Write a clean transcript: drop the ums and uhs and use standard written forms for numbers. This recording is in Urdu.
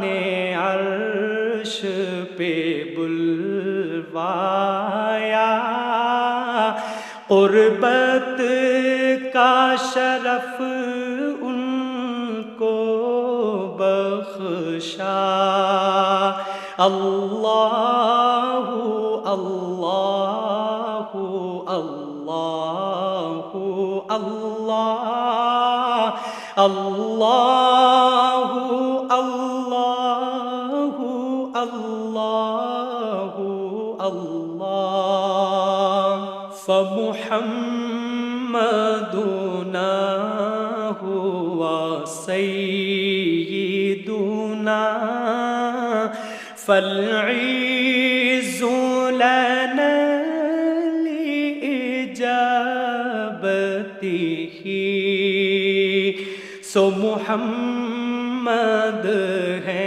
نے عرش پہ بلوایا، قربت کا شرف ان کو بخشا۔ اللہ اللہ اللہ اللہ اللہ اللہ اللہ اللہ فمحمدنا هو سیدنا فالعز لنا لإجابته، سو محمد ہے